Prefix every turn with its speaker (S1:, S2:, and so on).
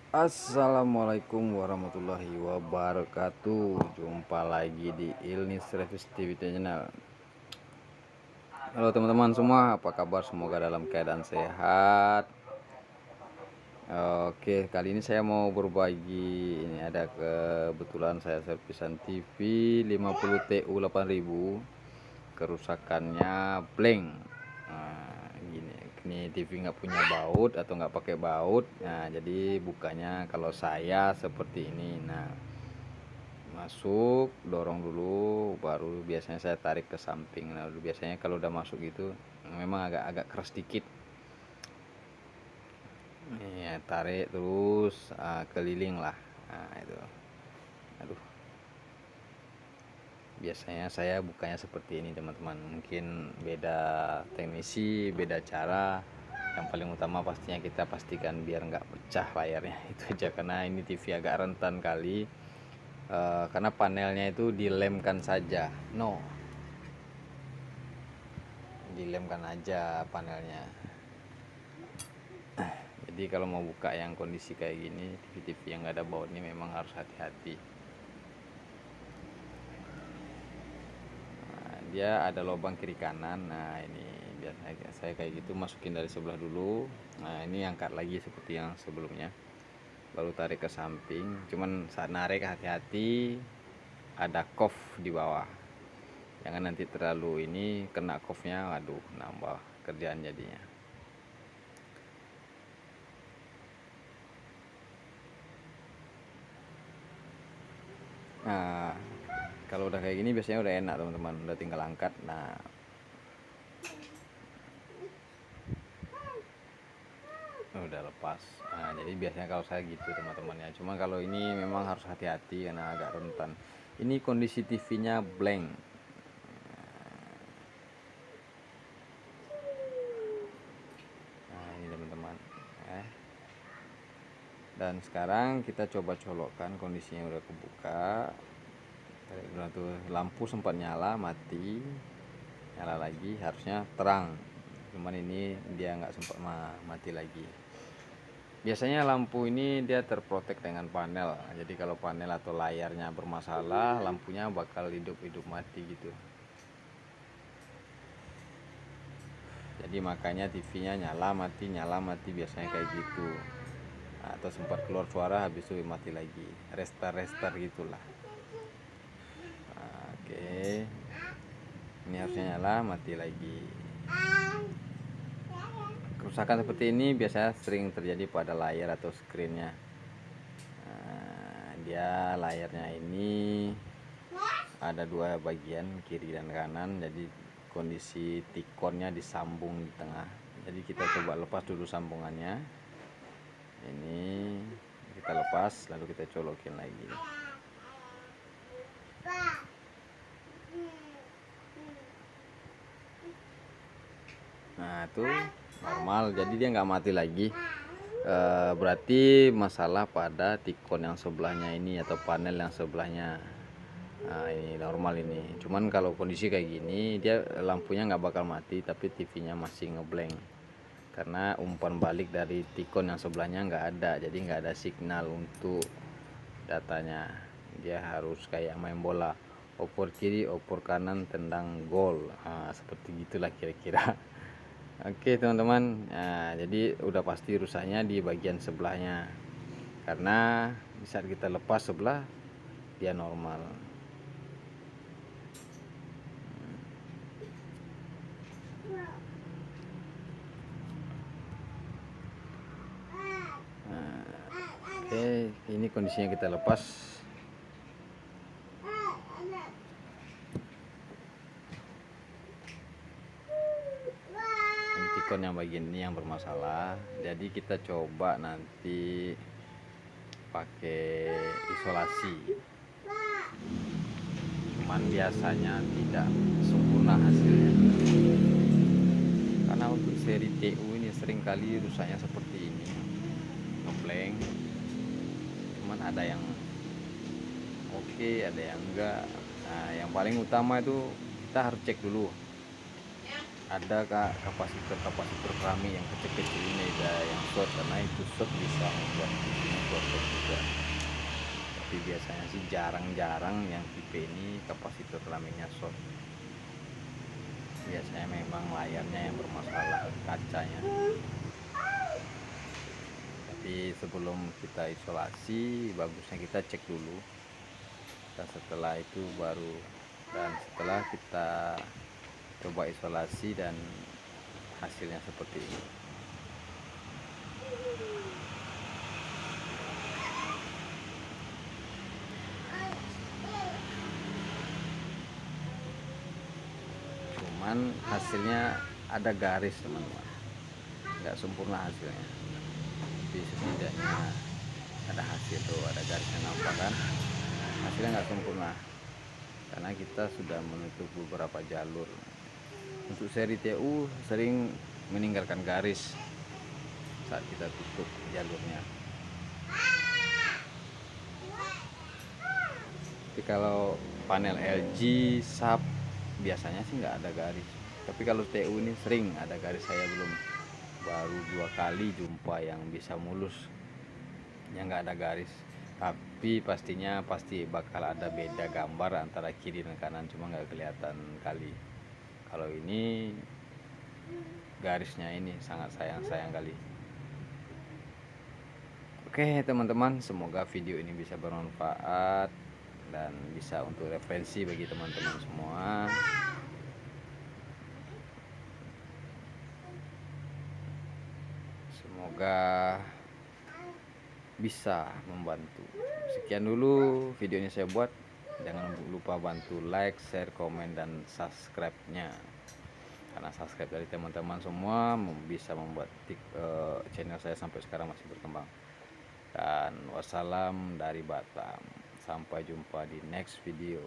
S1: Assalamualaikum warahmatullahi wabarakatuh. Jumpa lagi di Ilnis Reviews TV channel. Halo teman-teman semua, apa kabar? Semoga dalam keadaan sehat. Oke, kali ini saya mau berbagi. Ini ada kebetulan saya servisan TV 50 TU 8000. Kerusakannya blank. Nah, ini TV nggak punya baut atau nggak pakai baut. Nah, jadi bukanya kalau saya seperti ini. Nah, masuk, dorong dulu, baru biasanya saya tarik ke samping. Nah, biasanya kalau udah masuk gitu memang agak keras dikit. Ya, tarik terus keliling lah. Nah, itu. Aduh, biasanya saya bukanya seperti ini teman-teman. Mungkin beda teknisi, beda cara. Yang paling utama pastinya kita pastikan biar nggak pecah layarnya. Itu aja, karena ini TV agak rentan kali. Karena panelnya itu dilemkan saja, dilemkan aja panelnya. Jadi kalau mau buka yang kondisi kayak gini, TV-TV yang nggak ada baut ini memang harus hati-hati. Nah, dia ada lubang kiri kanan. Nah, ini biasanya saya kayak gitu, masukin dari sebelah dulu. Nah, ini angkat lagi seperti yang sebelumnya, baru tarik ke samping. Cuman saat narik hati-hati, ada kof di bawah, jangan nanti terlalu ini kena kofnya, waduh nambah kerjaan jadinya. Nah, kalau udah kayak gini biasanya udah enak teman-teman, udah tinggal angkat. Nah, udah lepas. Nah, jadi biasanya kalau saya gitu teman-teman ya. Cuma kalau ini memang harus hati-hati karena agak rentan. Ini kondisi TV-nya blank. Nah, ini teman-teman. Dan sekarang kita coba colokkan, kondisinya udah kebuka. Tuh, lampu sempat nyala, mati, nyala lagi, harusnya terang. Cuman ini dia nggak sempat mati lagi. Biasanya lampu ini dia terprotek dengan panel. Jadi kalau panel atau layarnya bermasalah, lampunya bakal hidup mati gitu. Jadi makanya TV-nya nyala mati biasanya kayak gitu. Atau sempat keluar suara, habis itu mati lagi, restart gitulah. Oke, ini harusnya nyala, mati lagi. Kerusakan seperti ini biasanya sering terjadi pada layar atau screennya. Nah, dia layarnya ini ada dua bagian, kiri dan kanan. Jadi kondisi tikonnya disambung di tengah. Jadi kita coba lepas dulu sambungannya. Ini kita lepas, lalu kita colokin lagi. Nah, itu normal, jadi dia nggak mati lagi. Berarti masalah pada tikon yang sebelahnya ini atau panel yang sebelahnya. Nah, ini normal ini. Cuman kalau kondisi kayak gini, dia lampunya nggak bakal mati, tapi TV-nya masih ngeblank karena umpan balik dari tikon yang sebelahnya nggak ada. Jadi nggak ada signal untuk datanya. Dia harus kayak main bola, oper kiri oper kanan tendang gol. Nah, seperti gitulah kira-kira. Oke teman-teman, nah, jadi udah pasti rusaknya di bagian sebelahnya, karena di saat kita lepas sebelah dia normal. Nah, oke, ini kondisinya kita lepas. Tikon yang bagian ini yang bermasalah, jadi kita coba nanti pakai isolasi. Cuman biasanya tidak sempurna hasilnya, karena untuk seri TU ini seringkali rusaknya seperti ini, ngeblank. Cuman ada yang oke, ada yang enggak. Nah, yang paling utama itu kita harus cek dulu ada kak kapasitor keramik yang kecil-kecil ini ada yang short, karena itu short bisa membuat TV-nya kotor juga. Tapi biasanya sih jarang-jarang yang tipe ini kapasitor keramiknya short. Biasanya memang layarnya yang bermasalah, kacanya. Tapi sebelum kita isolasi, bagusnya kita cek dulu. Dan setelah itu setelah kita coba isolasi dan hasilnya seperti ini. Cuman hasilnya ada garis teman-teman, nggak sempurna hasilnya, tapi setidaknya ada hasil tuh, ada garisnya nampak kan. Hasilnya nggak sempurna karena kita sudah menutup beberapa jalur. Untuk seri TU sering meninggalkan garis saat kita tutup jalurnya. Tapi kalau panel LG, SAP biasanya sih nggak ada garis. Tapi kalau TU ini sering ada garis. Saya baru 2 kali jumpa yang bisa mulus, yang nggak ada garis. Tapi pasti bakal ada beda gambar antara kiri dan kanan, cuma nggak kelihatan kali. Kalau ini garisnya ini sangat sayang kali. Oke teman-teman, semoga video ini bisa bermanfaat dan bisa untuk referensi bagi teman-teman semua. Semoga bisa membantu. Sekian dulu video ini saya buat. Jangan lupa bantu like, share, komen, dan subscribe-nya. Karena subscribe dari teman-teman semua bisa membuat channel saya sampai sekarang masih berkembang. Dan wassalam dari Batam. Sampai jumpa di next video.